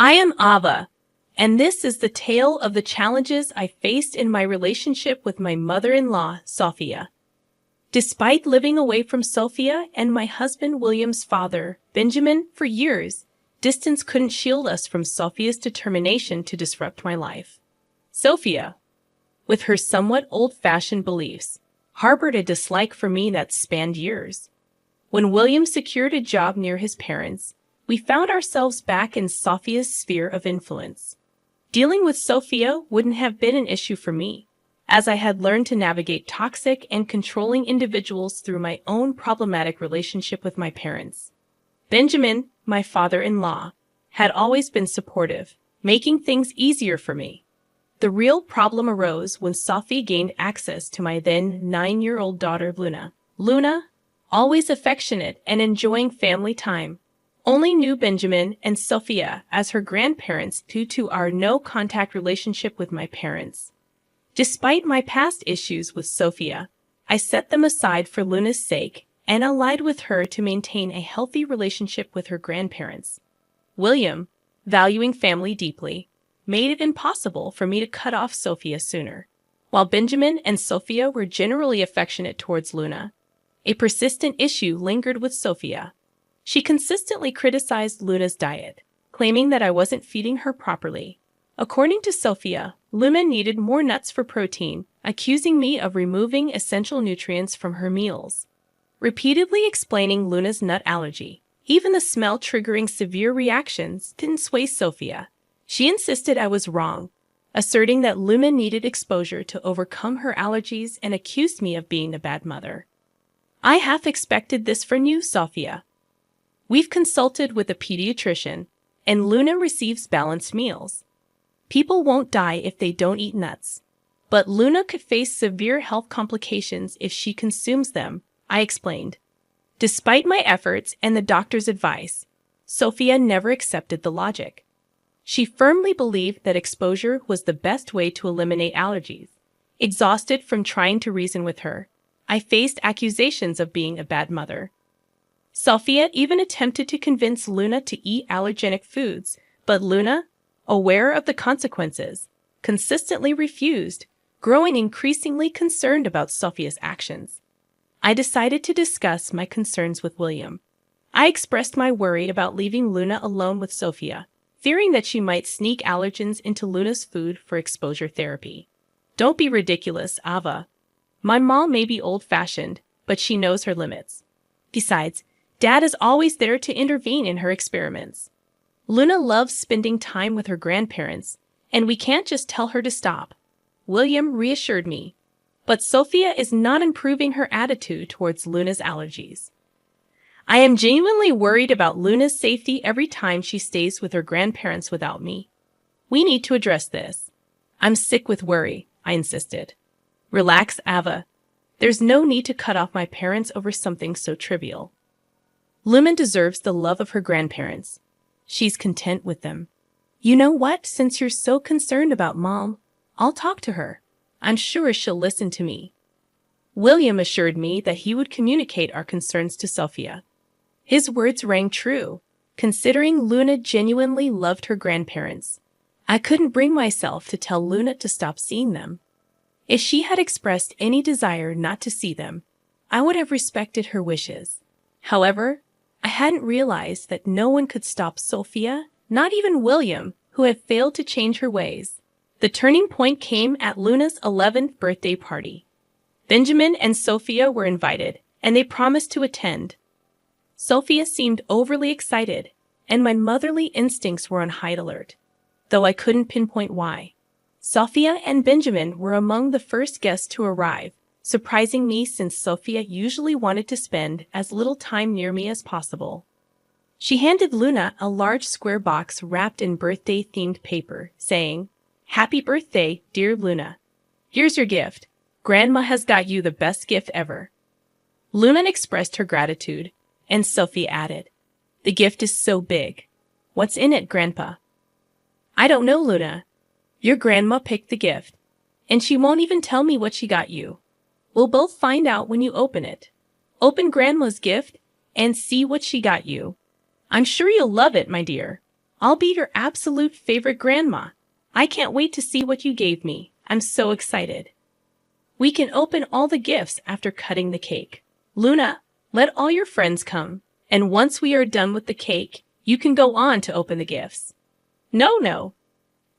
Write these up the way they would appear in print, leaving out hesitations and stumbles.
I am Ava, and this is the tale of the challenges I faced in my relationship with my mother-in-law, Sophia. Despite living away from Sophia and my husband William's father, Benjamin, for years, distance couldn't shield us from Sophia's determination to disrupt my life. Sophia, with her somewhat old-fashioned beliefs, harbored a dislike for me that spanned years. When William secured a job near his parents, we found ourselves back in Sophia's sphere of influence. Dealing with Sophia wouldn't have been an issue for me, as I had learned to navigate toxic and controlling individuals through my own problematic relationship with my parents. Benjamin, my father-in-law, had always been supportive, making things easier for me. The real problem arose when Sophie gained access to my then 9-year-old daughter, Luna. Luna, always affectionate and enjoying family time, only knew Benjamin and Sophia as her grandparents due to our no-contact relationship with my parents. Despite my past issues with Sophia, I set them aside for Luna's sake and allied with her to maintain a healthy relationship with her grandparents. William, valuing family deeply, made it impossible for me to cut off Sophia sooner. While Benjamin and Sophia were generally affectionate towards Luna, a persistent issue lingered with Sophia. She consistently criticized Luna's diet, claiming that I wasn't feeding her properly. According to Sophia, Luna needed more nuts for protein, accusing me of removing essential nutrients from her meals. Repeatedly explaining Luna's nut allergy, even the smell triggering severe reactions, didn't sway Sophia. She insisted I was wrong, asserting that Luna needed exposure to overcome her allergies and accused me of being a bad mother. I half expected this from you, Sophia. We've consulted with a pediatrician, and Luna receives balanced meals. People won't die if they don't eat nuts, but Luna could face severe health complications if she consumes them, I explained. Despite my efforts and the doctor's advice, Sophia never accepted the logic. She firmly believed that exposure was the best way to eliminate allergies. Exhausted from trying to reason with her, I faced accusations of being a bad mother. Sophia even attempted to convince Luna to eat allergenic foods, but Luna, aware of the consequences, consistently refused, growing increasingly concerned about Sophia's actions. I decided to discuss my concerns with William. I expressed my worry about leaving Luna alone with Sophia, fearing that she might sneak allergens into Luna's food for exposure therapy. Don't be ridiculous, Ava. My mom may be old-fashioned, but she knows her limits. Besides, Dad is always there to intervene in her experiments. Luna loves spending time with her grandparents, and we can't just tell her to stop. William reassured me. But Sophia is not improving her attitude towards Luna's allergies. I am genuinely worried about Luna's safety every time she stays with her grandparents without me. We need to address this. I'm sick with worry, I insisted. Relax, Ava. There's no need to cut off my parents over something so trivial. Luna deserves the love of her grandparents. She's content with them. You know what? Since you're so concerned about Mom, I'll talk to her. I'm sure she'll listen to me. William assured me that he would communicate our concerns to Sophia. His words rang true, considering Luna genuinely loved her grandparents. I couldn't bring myself to tell Luna to stop seeing them. If she had expressed any desire not to see them, I would have respected her wishes. However, I hadn't realized that no one could stop Sophia, not even William, who had failed to change her ways. The turning point came at Luna's 11th birthday party. Benjamin and Sophia were invited, and they promised to attend. Sophia seemed overly excited, and my motherly instincts were on high alert, though I couldn't pinpoint why. Sophia and Benjamin were among the first guests to arrive, surprising me since Sophia usually wanted to spend as little time near me as possible. She handed Luna a large square box wrapped in birthday-themed paper, saying, "Happy birthday, dear Luna. Here's your gift. Grandma has got you the best gift ever." Luna expressed her gratitude, and Sophia added, "The gift is so big. What's in it, Grandpa?" "I don't know, Luna. Your grandma picked the gift, and she won't even tell me what she got you. We'll both find out when you open it. Open Grandma's gift and see what she got you. I'm sure you'll love it, my dear. I'll be your absolute favorite grandma. I can't wait to see what you gave me. I'm so excited. We can open all the gifts after cutting the cake. Luna, let all your friends come, and once we are done with the cake, you can go on to open the gifts. No.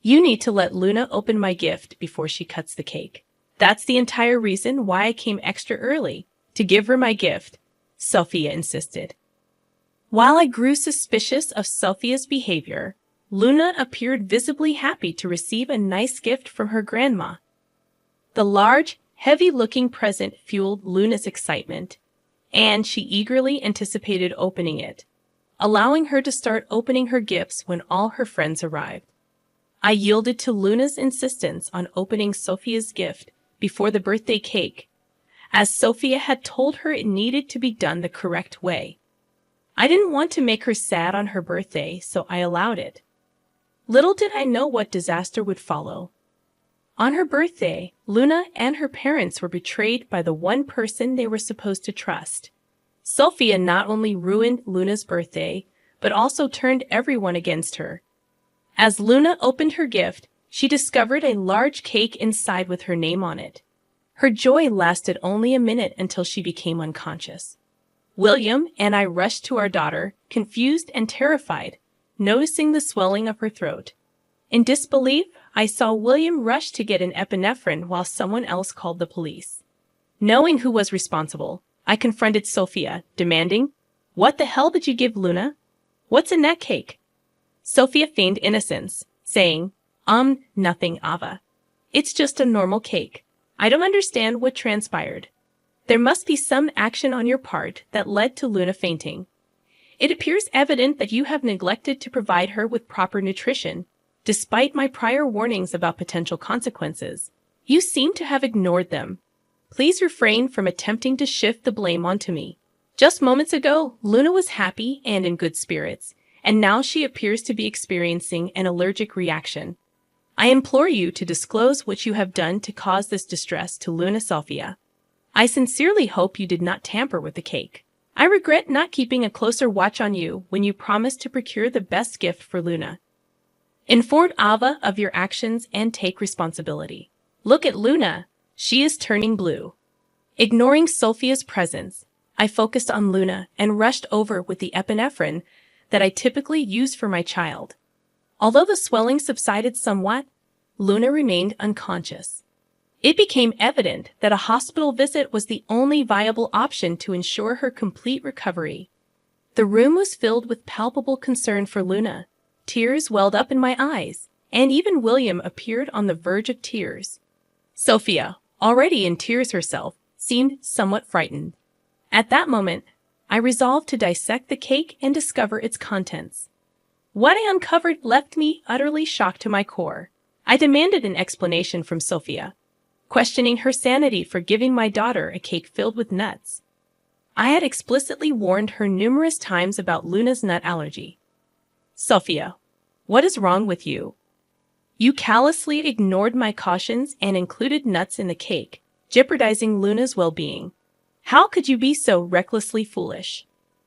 You need to let Luna open my gift before she cuts the cake. That's the entire reason why I came extra early, to give her my gift, Sophia insisted. While I grew suspicious of Sophia's behavior, Luna appeared visibly happy to receive a nice gift from her grandma. The large, heavy-looking present fueled Luna's excitement, and she eagerly anticipated opening it, allowing her to start opening her gifts when all her friends arrived. I yielded to Luna's insistence on opening Sophia's gift before the birthday cake, as Sophia had told her it needed to be done the correct way. I didn't want to make her sad on her birthday, so I allowed it. Little did I know what disaster would follow. On her birthday, Luna and her parents were betrayed by the one person they were supposed to trust. Sophia not only ruined Luna's birthday, but also turned everyone against her. As Luna opened her gift, she discovered a large cake inside with her name on it. Her joy lasted only a minute until she became unconscious. William and I rushed to our daughter, confused and terrified, noticing the swelling of her throat. In disbelief, I saw William rush to get an epinephrine while someone else called the police. Knowing who was responsible, I confronted Sophia, demanding, "What the hell did you give Luna? What's in that cake?" Sophia feigned innocence, saying, Nothing, Ava. It's just a normal cake. I don't understand what transpired. There must be some action on your part that led to Luna fainting. It appears evident that you have neglected to provide her with proper nutrition, despite my prior warnings about potential consequences. You seem to have ignored them. Please refrain from attempting to shift the blame onto me. Just moments ago, Luna was happy and in good spirits, and now she appears to be experiencing an allergic reaction. I implore you to disclose what you have done to cause this distress to Luna Sophia. I sincerely hope you did not tamper with the cake. I regret not keeping a closer watch on you when you promised to procure the best gift for Luna. Inform Ava of your actions and take responsibility. Look at Luna. She is turning blue. Ignoring Sophia's presence, I focused on Luna and rushed over with the epinephrine that I typically use for my child. Although the swelling subsided somewhat, Luna remained unconscious. It became evident that a hospital visit was the only viable option to ensure her complete recovery. The room was filled with palpable concern for Luna. Tears welled up in my eyes, and even William appeared on the verge of tears. Sophia, already in tears herself, seemed somewhat frightened. At that moment, I resolved to dissect the cake and discover its contents. What I uncovered left me utterly shocked to my core. I demanded an explanation from Sophia, questioning her sanity for giving my daughter a cake filled with nuts. I had explicitly warned her numerous times about Luna's nut allergy. Sophia, what is wrong with you? You callously ignored my cautions and included nuts in the cake, jeopardizing Luna's well-being. How could you be so recklessly foolish?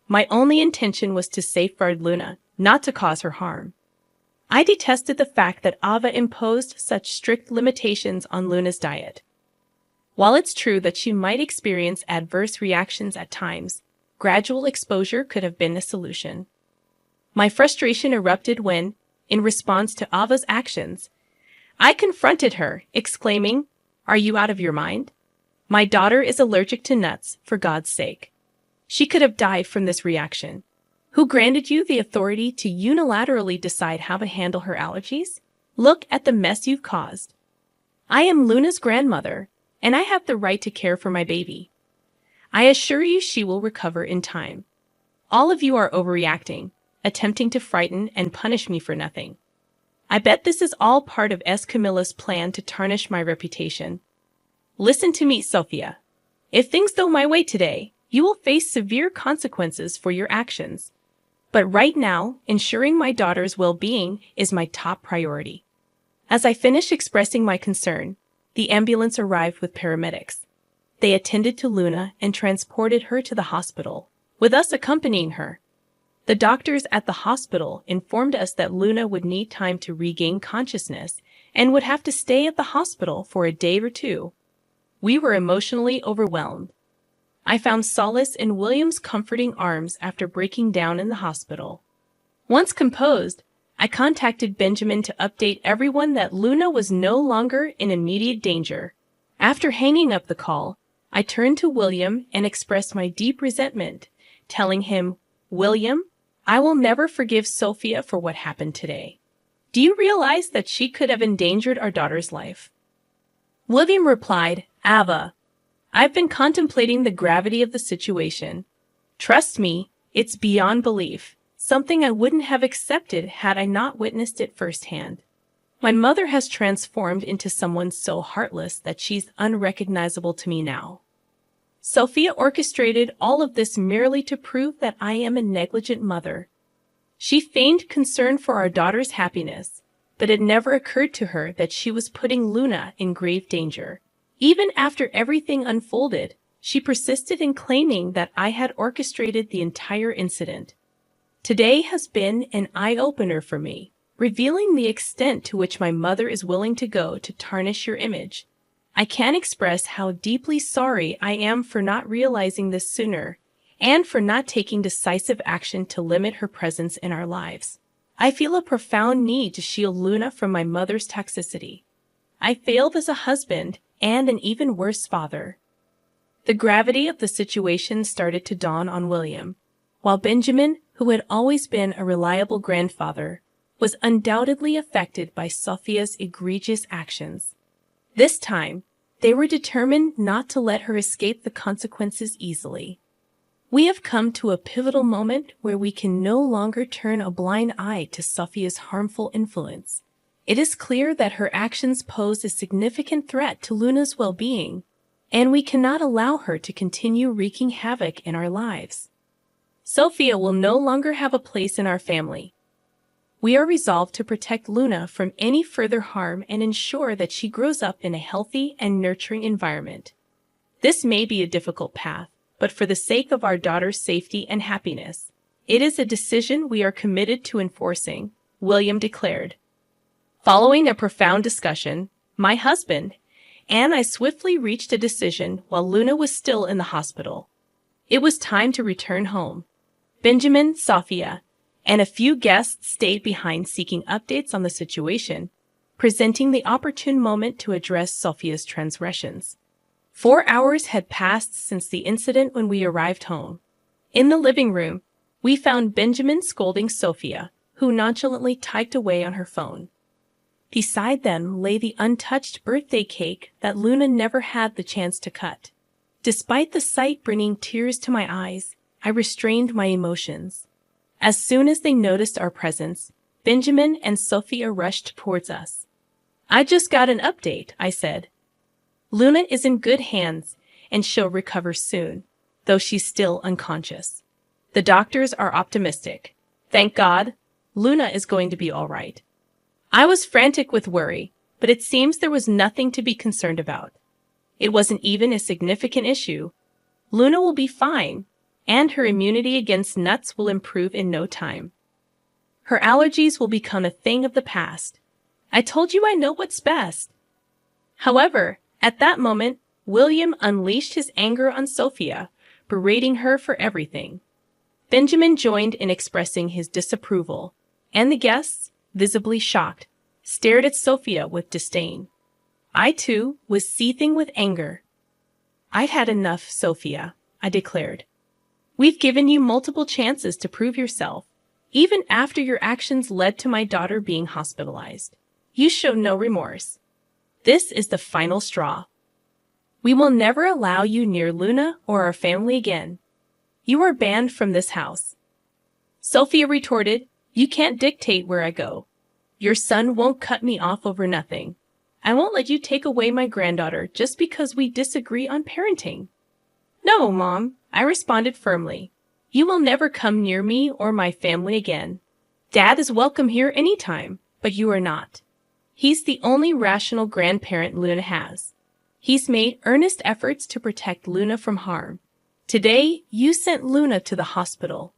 My only intention was to safeguard Luna, not to cause her harm. I detested the fact that Ava imposed such strict limitations on Luna's diet. While it's true that she might experience adverse reactions at times, gradual exposure could have been a solution. My frustration erupted when, in response to Ava's actions, I confronted her, exclaiming, "Are you out of your mind? My daughter is allergic to nuts, for God's sake. She could have died from this reaction. Who granted you the authority to unilaterally decide how to handle her allergies? Look at the mess you've caused. I am Luna's grandmother, and I have the right to care for my baby. I assure you she will recover in time. All of you are overreacting, attempting to frighten and punish me for nothing. I bet this is all part of Camilla's plan to tarnish my reputation. Listen to me, Sophia. If things go my way today, you will face severe consequences for your actions. But right now, ensuring my daughter's well-being is my top priority." As I finished expressing my concern, the ambulance arrived with paramedics. They attended to Luna and transported her to the hospital, with us accompanying her. The doctors at the hospital informed us that Luna would need time to regain consciousness and would have to stay at the hospital for a day or two. We were emotionally overwhelmed. I found solace in William's comforting arms after breaking down in the hospital. Once composed, I contacted Benjamin to update everyone that Luna was no longer in immediate danger. After hanging up the call, I turned to William and expressed my deep resentment, telling him, "William, I will never forgive Sophia for what happened today. Do you realize that she could have endangered our daughter's life?" William replied, "Ava, I've been contemplating the gravity of the situation. Trust me, it's beyond belief, something I wouldn't have accepted had I not witnessed it firsthand. My mother has transformed into someone so heartless that she's unrecognizable to me now. Sophia orchestrated all of this merely to prove that I am a negligent mother. She feigned concern for our daughter's happiness, but it never occurred to her that she was putting Luna in grave danger. Even after everything unfolded, she persisted in claiming that I had orchestrated the entire incident. Today has been an eye-opener for me, revealing the extent to which my mother is willing to go to tarnish your image. I can't express how deeply sorry I am for not realizing this sooner, and for not taking decisive action to limit her presence in our lives. I feel a profound need to shield Luna from my mother's toxicity. I failed as a husband and an even worse father." The gravity of the situation started to dawn on William, while Benjamin, who had always been a reliable grandfather, was undoubtedly affected by Sophia's egregious actions. This time, they were determined not to let her escape the consequences easily. We have come to a pivotal moment where we can no longer turn a blind eye to Sophia's harmful influence. It is clear that her actions pose a significant threat to Luna's well-being, and we cannot allow her to continue wreaking havoc in our lives. Sophia will no longer have a place in our family. We are resolved to protect Luna from any further harm and ensure that she grows up in a healthy and nurturing environment. This may be a difficult path, but for the sake of our daughter's safety and happiness, it is a decision we are committed to enforcing, William declared. Following a profound discussion, my husband and I swiftly reached a decision while Luna was still in the hospital. It was time to return home. Benjamin, Sophia, and a few guests stayed behind seeking updates on the situation, presenting the opportune moment to address Sophia's transgressions. 4 hours had passed since the incident when we arrived home. In the living room, we found Benjamin scolding Sophia, who nonchalantly typed away on her phone. Beside them lay the untouched birthday cake that Luna never had the chance to cut. Despite the sight bringing tears to my eyes, I restrained my emotions. As soon as they noticed our presence, Benjamin and Sophia rushed towards us. "I just got an update," I said. "Luna is in good hands, and she'll recover soon, though she's still unconscious. The doctors are optimistic. Thank God, Luna is going to be all right." I was frantic with worry, but it seems there was nothing to be concerned about. It wasn't even a significant issue. Luna will be fine, and her immunity against nuts will improve in no time. Her allergies will become a thing of the past. I told you I know what's best. However, at that moment, William unleashed his anger on Sophia, berating her for everything. Benjamin joined in expressing his disapproval, and the guests, visibly shocked, stared at Sophia with disdain. I, too, was seething with anger. "I've had enough, Sophia," I declared. "We've given you multiple chances to prove yourself, even after your actions led to my daughter being hospitalized. You show no remorse. This is the final straw. We will never allow you near Luna or our family again. You are banned from this house." Sophia retorted, "You can't dictate where I go. Your son won't cut me off over nothing. I won't let you take away my granddaughter just because we disagree on parenting." "No, Mom," I responded firmly. "You will never come near me or my family again. Dad is welcome here anytime, but you are not. He's the only rational grandparent Luna has. He's made earnest efforts to protect Luna from harm. Today, you sent Luna to the hospital.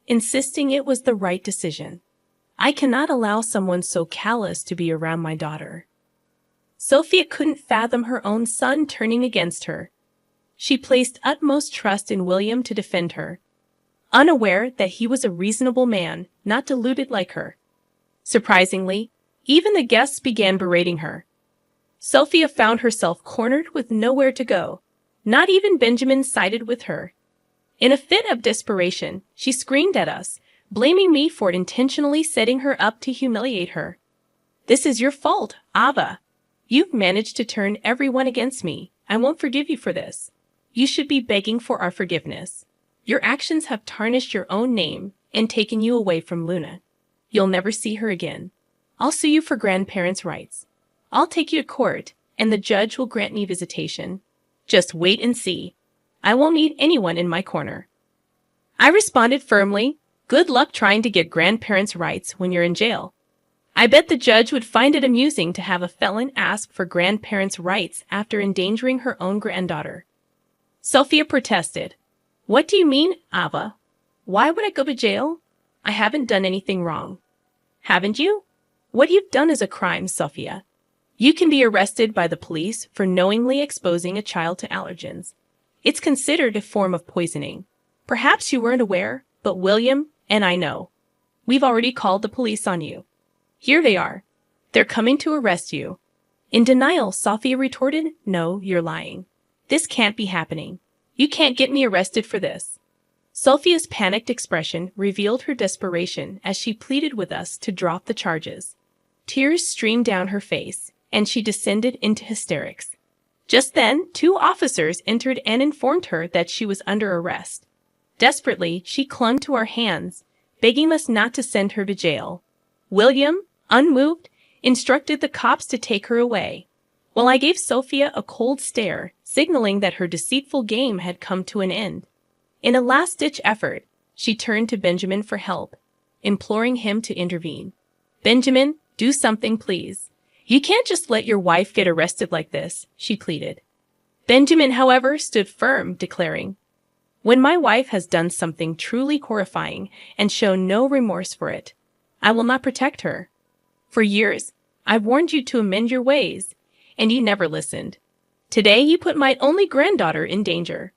insisting it was the right decision. I cannot allow someone so callous to be around my daughter. Sophia couldn't fathom her own son turning against her. She placed utmost trust in William to defend her, unaware that he was a reasonable man, not deluded like her. Surprisingly, even the guests began berating her. Sophia found herself cornered with nowhere to go. Not even Benjamin sided with her. In a fit of desperation, she screamed at us, blaming me for intentionally setting her up to humiliate her. "This is your fault, Ava. You've managed to turn everyone against me. I won't forgive you for this. You should be begging for our forgiveness. Your actions have tarnished your own name and taken you away from Luna. You'll never see her again. I'll sue you for grandparents' rights. I'll take you to court, and the judge will grant me visitation. Just wait and see. I won't need anyone in my corner." I responded firmly, "Good luck trying to get grandparents' rights when you're in jail. I bet the judge would find it amusing to have a felon ask for grandparents' rights after endangering her own granddaughter." Sophia protested. "What do you mean, Ava? Why would I go to jail? I haven't done anything wrong." "Haven't you? What you've done is a crime, Sophia. You can be arrested by the police for knowingly exposing a child to allergens. It's considered a form of poisoning. Perhaps you weren't aware, but William and I know. We've already called the police on you. Here they are. They're coming to arrest you." In denial, Sophia retorted, "No, you're lying. This can't be happening. You can't get me arrested for this." Sophia's panicked expression revealed her desperation as she pleaded with us to drop the charges. Tears streamed down her face, and she descended into hysterics. Just then, 2 officers entered and informed her that she was under arrest. Desperately, she clung to our hands, begging us not to send her to jail. William, unmoved, instructed the cops to take her away, while I gave Sophia a cold stare, signaling that her deceitful game had come to an end. In a last-ditch effort, she turned to Benjamin for help, imploring him to intervene. "Benjamin, do something, please. You can't just let your wife get arrested like this," she pleaded. Benjamin, however, stood firm, declaring, "When my wife has done something truly horrifying and shown no remorse for it, I will not protect her. For years, I've warned you to amend your ways, and you never listened. Today, you put my only granddaughter in danger.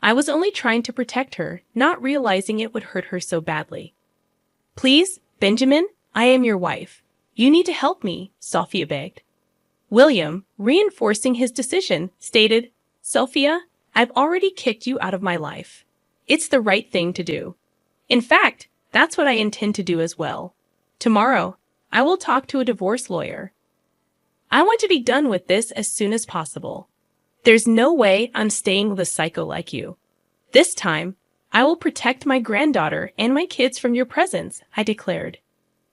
I was only trying to protect her, not realizing it would hurt her so badly. Please, Benjamin, I am your wife. You need to help me," Sophia begged. William, reinforcing his decision, stated, "Sophia, I've already kicked you out of my life. It's the right thing to do. In fact, that's what I intend to do as well. Tomorrow, I will talk to a divorce lawyer. I want to be done with this as soon as possible. There's no way I'm staying with a psycho like you. This time, I will protect my granddaughter and my kids from your presence," I declared.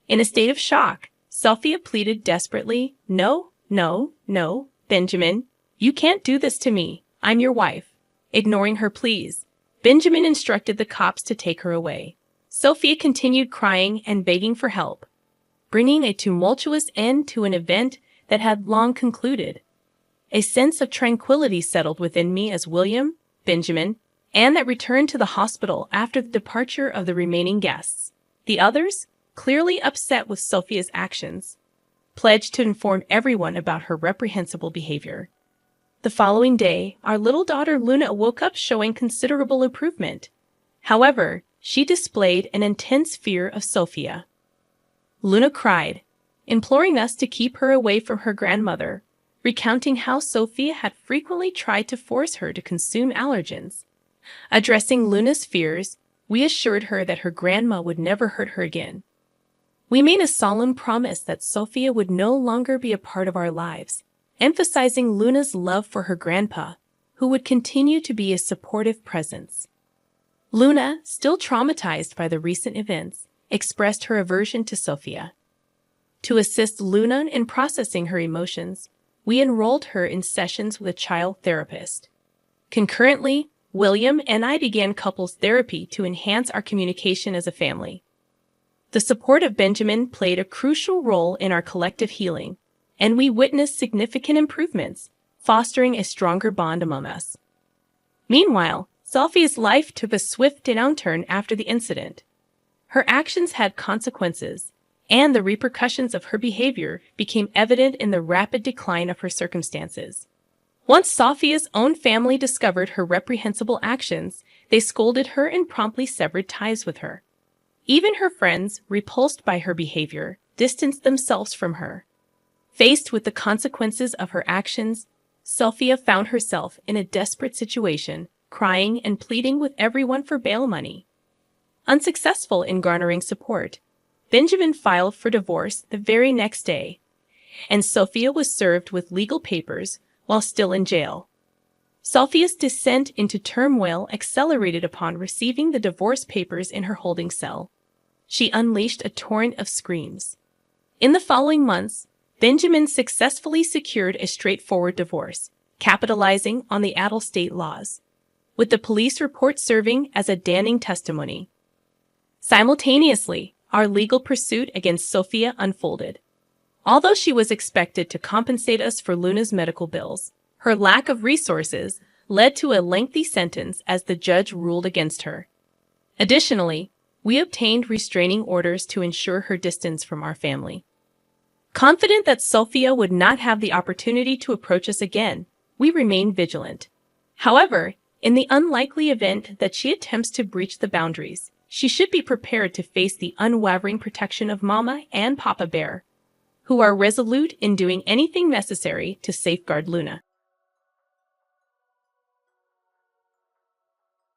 In a state of shock, Sophia pleaded desperately, "No, no, no, Benjamin, you can't do this to me. I'm your wife." Ignoring her pleas, Benjamin instructed the cops to take her away. Sophia continued crying and begging for help, bringing a tumultuous end to an event that had long concluded. A sense of tranquility settled within me as William, Benjamin, and that returned to the hospital after the departure of the remaining guests. The others, clearly upset with Sophia's actions, pledged to inform everyone about her reprehensible behavior. The following day, our little daughter Luna woke up showing considerable improvement. However, she displayed an intense fear of Sophia. Luna cried, imploring us to keep her away from her grandmother, recounting how Sophia had frequently tried to force her to consume allergens. Addressing Luna's fears, we assured her that her grandma would never hurt her again. We made a solemn promise that Sophia would no longer be a part of our lives, emphasizing Luna's love for her grandpa, who would continue to be a supportive presence. Luna, still traumatized by the recent events, expressed her aversion to Sophia. To assist Luna in processing her emotions, we enrolled her in sessions with a child therapist. Concurrently, William and I began couples therapy to enhance our communication as a family. The support of Benjamin played a crucial role in our collective healing, and we witnessed significant improvements, fostering a stronger bond among us. Meanwhile, Sophia's life took a swift downturn after the incident. Her actions had consequences, and the repercussions of her behavior became evident in the rapid decline of her circumstances. Once Sophia's own family discovered her reprehensible actions, they scolded her and promptly severed ties with her. Even her friends, repulsed by her behavior, distanced themselves from her. Faced with the consequences of her actions, Sophia found herself in a desperate situation, crying and pleading with everyone for bail money. Unsuccessful in garnering support, Benjamin filed for divorce the very next day, and Sophia was served with legal papers while still in jail. Sophia's descent into turmoil accelerated upon receiving the divorce papers in her holding cell. She unleashed a torrent of screams. In the following months, Benjamin successfully secured a straightforward divorce, capitalizing on the Adelstadt laws, with the police report serving as a damning testimony. Simultaneously, our legal pursuit against Sophia unfolded. Although she was expected to compensate us for Luna's medical bills, her lack of resources led to a lengthy sentence as the judge ruled against her. Additionally, we obtained restraining orders to ensure her distance from our family. Confident that Sophia would not have the opportunity to approach us again, we remained vigilant. However, in the unlikely event that she attempts to breach the boundaries, she should be prepared to face the unwavering protection of Mama and Papa Bear, who are resolute in doing anything necessary to safeguard Luna.